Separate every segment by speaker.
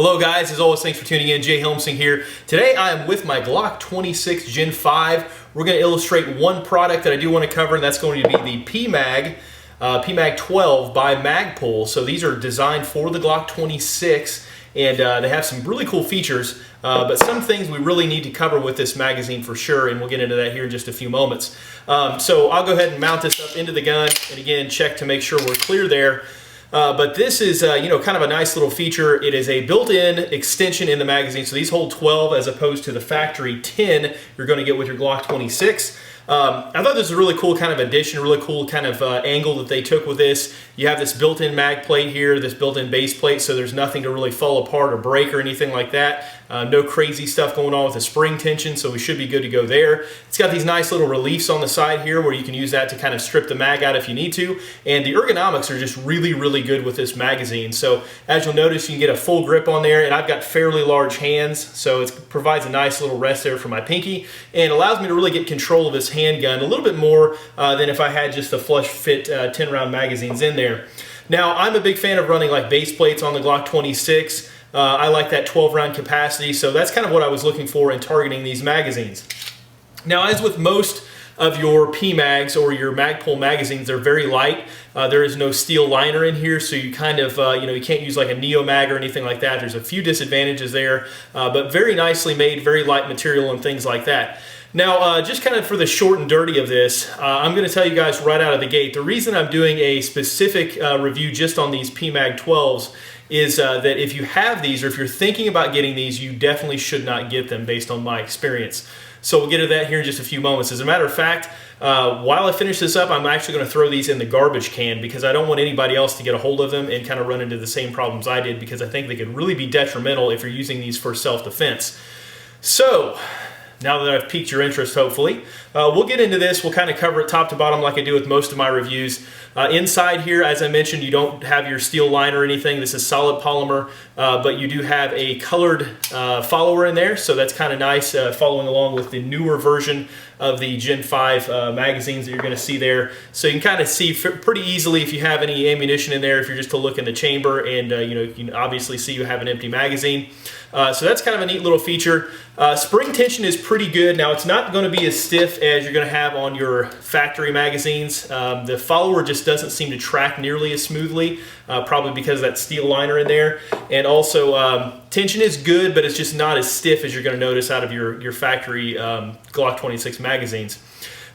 Speaker 1: Hello guys, as always, thanks for tuning in. Jay Helmsing here. Today I am with my Glock 26 Gen 5. We're going to illustrate one product that I do want to cover, and that's going to be the PMAG, PMAG 12 by Magpul. So these are designed for the Glock 26, and they have some really cool features, but some things we really need to cover with this magazine for sure, and we'll get into that here in just a few moments. So I'll go ahead and mount this up into the gun, and again, check to make sure we're clear there. But this is, kind of a nice little feature. It is a built-in extension in the magazine. So these hold 12 as opposed to the factory 10 you're going to get with your Glock 26. I thought this was a really cool kind of addition, really cool kind of angle that they took with this. You have this built-in mag plate here, this built-in base plate, so there's nothing to really fall apart or break or anything like that. No crazy stuff going on with the spring tension, so we should be good to go there. It's got these nice little reliefs on the side here where you can use that to kind of strip the mag out if you need to. And the ergonomics are just really, really good with this magazine. So as you'll notice, you can get a full grip on there, and I've got fairly large hands, so it provides a nice little rest there for my pinky and allows me to really get control of this handgun a little bit more than if I had just the flush fit 10 round magazines in there. Now, I'm a big fan of running like base plates on the Glock 26. I like that 12 round capacity, so that's kind of what I was looking for in targeting these magazines. Now, as with most of your PMAGs or your Magpul magazines, they're very light. There is no steel liner in here, so you kind of, you can't use like a Neo Mag or anything like that. There's a few disadvantages there, but very nicely made, very light material and things like that. Now, just kind of for the short and dirty of this, I'm going to tell you guys right out of the gate, the reason I'm doing a specific review just on these PMAG 12s is that if you have these or if you're thinking about getting these, you definitely should not get them based on my experience. So we'll get to that here in just a few moments. As a matter of fact, while I finish this up, I'm actually going to throw these in the garbage can because I don't want anybody else to get a hold of them and kind of run into the same problems I did, because I think they could really be detrimental if you're using these for self-defense. So now that I've piqued your interest, hopefully, we'll get into this. We'll kind of cover it top to bottom like I do with most of my reviews. Inside here, as I mentioned, you don't have your steel liner or anything. This is solid polymer, but you do have a colored follower in there, so that's kind of nice, following along with the newer version of the Gen 5 magazines that you're going to see there. So you can kind of see pretty easily if you have any ammunition in there, if you're just to look in the chamber, and you can obviously see you have an empty magazine. So that's kind of a neat little feature. Spring tension is pretty good. Now, it's not going to be as stiff as you're going to have on your factory magazines. The follower just doesn't seem to track nearly as smoothly, probably because of that steel liner in there. And also, tension is good, but it's just not as stiff as you're going to notice out of your factory Glock 26 magazines.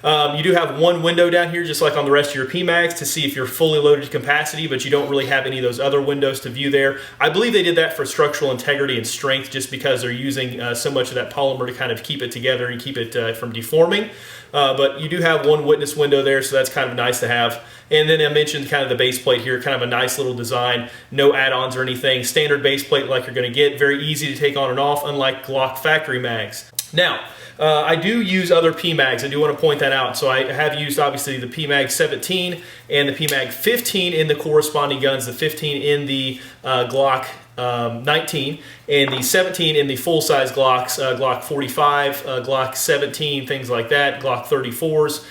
Speaker 1: You do have one window down here, just like on the rest of your PMAGs, to see if you're fully loaded to capacity, but you don't really have any of those other windows to view there. I believe they did that for structural integrity and strength, just because they're using so much of that polymer to kind of keep it together and keep it from deforming. But you do have one witness window there, so that's kind of nice to have. And then I mentioned kind of the base plate here, kind of a nice little design, no add-ons or anything. Standard base plate like you're going to get, very easy to take on and off, unlike Glock factory mags. Now, I do use other PMAGs. I do want to point that out. So I have used, obviously, the PMAG 17 and the PMAG 15 in the corresponding guns, the 15 in the Glock 19, and the 17 in the full-size Glocks, Glock 45, Glock 17, things like that, Glock 34s.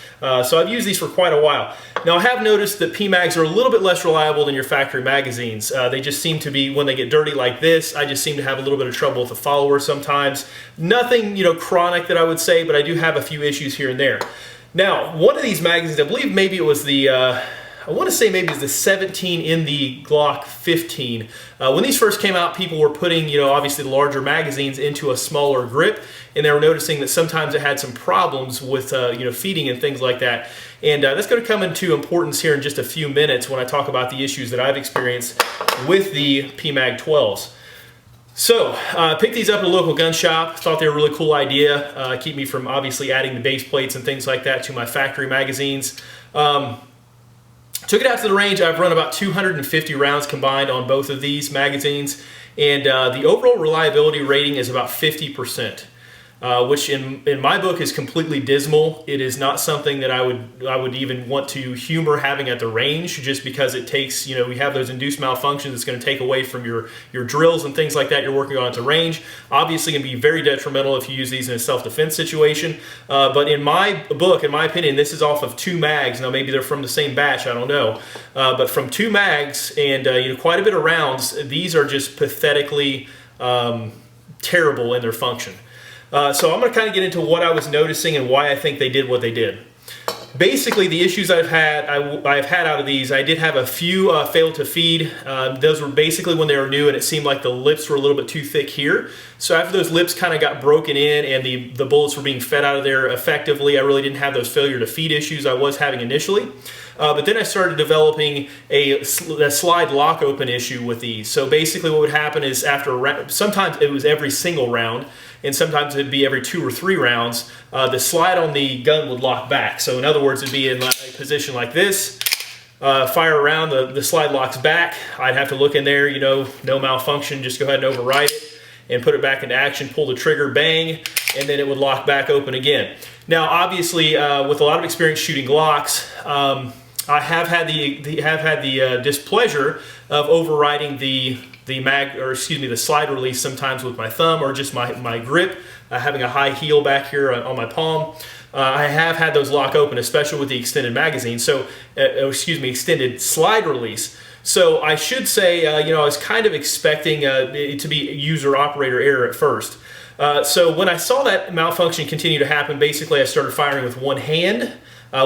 Speaker 1: So I've used these for quite a while. Now, I have noticed that PMAGs are a little bit less reliable than your factory magazines. They just seem to be, when they get dirty like this, I just seem to have a little bit of trouble with the follower sometimes. Nothing, chronic that I would say, but I do have a few issues here and there. Now, one of these magazines, I believe maybe it was the I want to say maybe it's the 17 in the Glock 15. When these first came out, people were putting, obviously the larger magazines into a smaller grip, and they were noticing that sometimes it had some problems with, feeding and things like that. And that's going to come into importance here in just a few minutes when I talk about the issues that I've experienced with the PMAG 12s. So, picked these up at a local gun shop. Thought they were a really cool idea. Keep me from obviously adding the base plates and things like that to my factory magazines. Took it out to the range. I've run about 250 rounds combined on both of these magazines, and the overall reliability rating is about 50%. Which in my book is completely dismal. It is not something that I would even want to humor having at the range, just because it takes, we have those induced malfunctions. It's going to take away from your drills and things like that you're working on at the range. Obviously, it can be very detrimental if you use these in a self-defense situation. But in my book, in my opinion, this is off of 2 mags. Now, maybe they're from the same batch, I don't know. But from 2 mags and quite a bit of rounds, these are just pathetically terrible in their function. So I'm going to kind of get into what I was noticing and why I think they did what they did. Basically, the issues I've had out of these, I did have a few fail to feed. Those were basically when they were new and it seemed like the lips were a little bit too thick here. So after those lips kind of got broken in and the bullets were being fed out of there effectively, I really didn't have those failure to feed issues I was having initially. But then I started developing a slide lock open issue with these. So basically what would happen is sometimes it was every single round, and sometimes it'd be every 2 or 3 rounds, the slide on the gun would lock back. So in other words, it'd be in a position like this, fire around, the slide locks back. I'd have to look in there, no malfunction, just go ahead and override it and put it back into action, pull the trigger, bang, and then it would lock back open again. Now obviously with a lot of experience shooting Glocks, I have had the displeasure of overriding the slide release sometimes with my thumb or just my grip, having a high heel back here on my palm. I have had those lock open, especially with the extended magazine. So, extended slide release. So I should say, I was kind of expecting it to be user operator error at first. So when I saw that malfunction continue to happen, basically I started firing with one hand,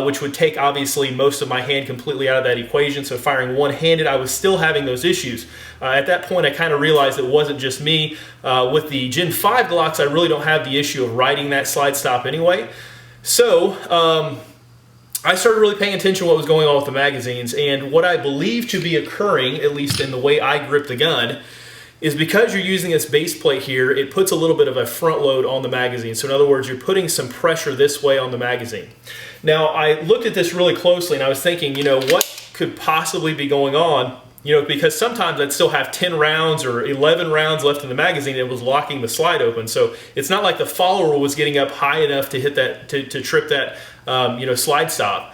Speaker 1: which would take obviously most of my hand completely out of that equation. So firing one-handed, I was still having those issues. At that point, I kind of realized it wasn't just me. With the Gen 5 Glocks, I really don't have the issue of riding that slide stop anyway. So I started really paying attention to what was going on with the magazines, and what I believe to be occurring, at least in the way I grip the gun, is because you're using this base plate here, it puts a little bit of a front load on the magazine. So in other words, you're putting some pressure this way on the magazine. Now, I looked at this really closely and I was thinking, what could possibly be going on? Because sometimes I'd still have 10 rounds or 11 rounds left in the magazine, and it was locking the slide open. So it's not like the follower was getting up high enough to hit that, to trip that, slide stop.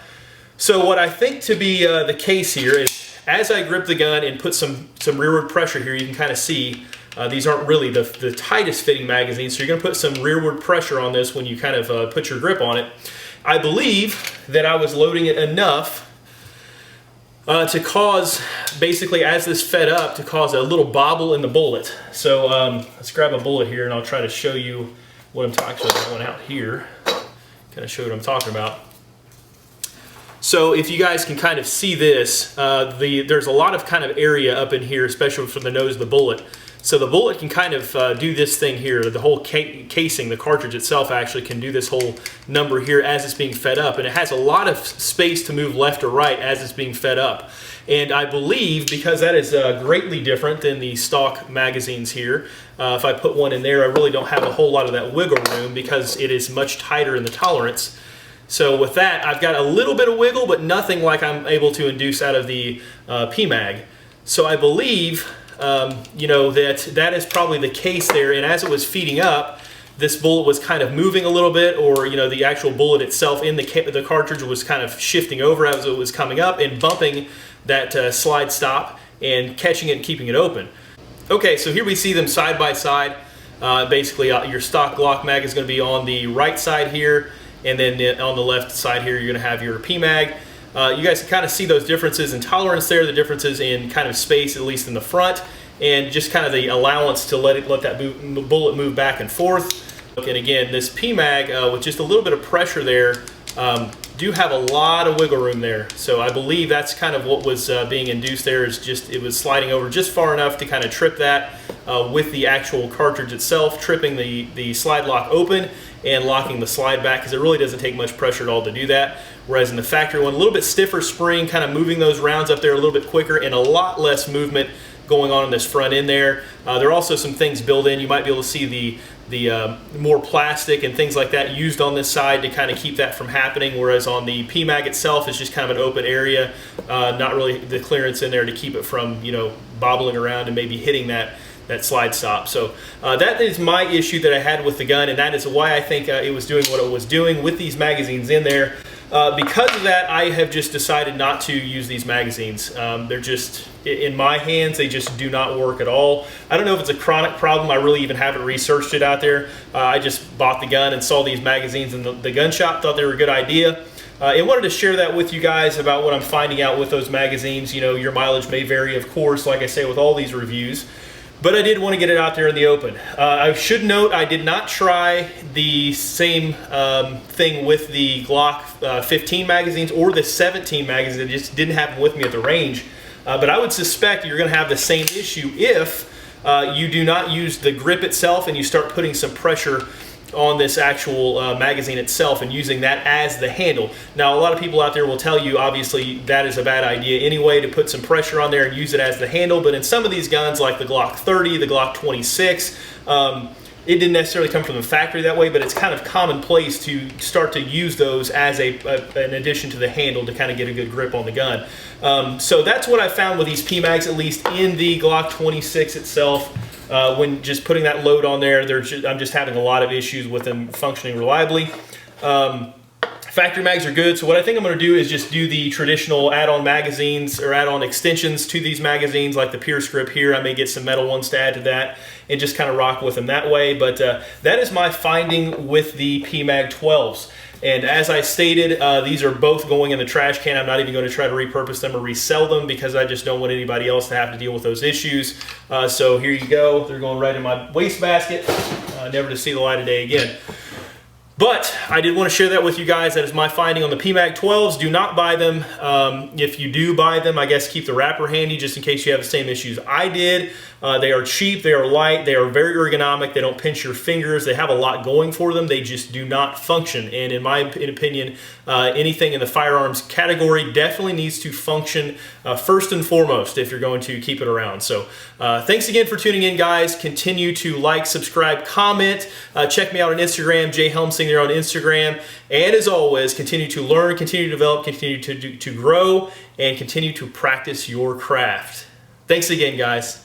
Speaker 1: So what I think to be the case here is, as I grip the gun and put some rearward pressure here, you can kind of see these aren't really the tightest fitting magazines, so you're going to put some rearward pressure on this when you kind of put your grip on it. I believe that I was loading it enough to cause, basically as this fed up, to cause a little bobble in the bullet. So let's grab a bullet here and I'll try to show you what I'm talking about. One out here, kind of show what I'm talking about. So if you guys can kind of see this, there's a lot of kind of area up in here, especially from the nose of the bullet. So the bullet can kind of do this thing here. The whole casing, the cartridge itself actually can do this whole number here as it's being fed up. And it has a lot of space to move left or right as it's being fed up. And I believe, because that is greatly different than the stock magazines here, if I put one in there, I really don't have a whole lot of that wiggle room because it is much tighter in the tolerance. So with that, I've got a little bit of wiggle, but nothing like I'm able to induce out of the PMAG. So I believe, that is probably the case there. And as it was feeding up, this bullet was kind of moving a little bit, or the actual bullet itself in the cartridge was kind of shifting over as it was coming up and bumping that slide stop and catching it and keeping it open. Okay, so here we see them side by side. Basically, your stock Glock mag is going to be on the right side here. And then on the left side here, you're going to have your PMAG. You guys can kind of see those differences in tolerance there, the differences in kind of space, at least in the front, and just kind of the allowance to let that bullet move back and forth. And again, this PMAG, with just a little bit of pressure there, do have a lot of wiggle room there. So I believe that's kind of what was being induced there, is just it was sliding over just far enough to kind of trip that with the actual cartridge itself, tripping the slide lock open and locking the slide back, because it really doesn't take much pressure at all to do that. Whereas in the factory one, a little bit stiffer spring, kind of moving those rounds up there a little bit quicker, and a lot less movement going on in this front end there. There are also some things built in. You might be able to see the more plastic and things like that used on this side to kind of keep that from happening, whereas on the PMAG itself, it's just kind of an open area, not really the clearance in there to keep it from bobbling around and maybe hitting that slide stop. So that is my issue that I had with the gun, and that is why I think it was doing what it was doing with these magazines in there. Because of that, I have just decided not to use these magazines. They're just, in my hands, they just do not work at all. I don't know if it's a chronic problem. I really even haven't researched it out there. I just bought the gun and saw these magazines in the gun shop, thought they were a good idea. And wanted to share that with you guys about what I'm finding out with those magazines. Your mileage may vary, of course, like I say, with all these reviews. but I did want to get it out there in the open. I should note I did not try the same thing with the Glock 15 magazines or the 17 magazines. It just didn't happen with me at the range. But I would suspect you're going to have the same issue if you do not use the grip itself and you start putting some pressure on this actual magazine itself and using that as the handle. Now, a lot of people out there will tell you obviously that is a bad idea anyway, to put some pressure on there and use it as the handle, but in some of these guns like the Glock 30, the Glock 26, it didn't necessarily come from the factory that way, but it's kind of commonplace to start to use those as an addition to the handle to kind of get a good grip on the gun. So that's what I found with these PMAGs, at least in the Glock 26 itself. When just putting that load on there, I'm just having a lot of issues with them functioning reliably. Factory mags are good, so what I think I'm going to do is just do the traditional add-on magazines or add-on extensions to these magazines, like the Pierce grip here. I may get some metal ones to add to that and just kind of rock with them that way. But that is my finding with the PMAG 12s. And as I stated, these are both going in the trash can. I'm not even going to try to repurpose them or resell them because I just don't want anybody else to have to deal with those issues. So here you go. They're going right in my wastebasket, never to see the light of day again. But I did want to share that with you guys. That is my finding on the PMAG 12s. Do not buy them. If you do buy them, I guess keep the wrapper handy just in case you have the same issues I did. They are cheap, they are light, they are very ergonomic, they don't pinch your fingers, they have a lot going for them, they just do not function. And in my opinion, anything in the firearms category definitely needs to function first and foremost if you're going to keep it around. So thanks again for tuning in, guys. Continue to like, subscribe, comment. Check me out on Instagram, Jay Helmsing there on Instagram. And as always, continue to learn, continue to develop, continue to grow, and continue to practice your craft. Thanks again, guys.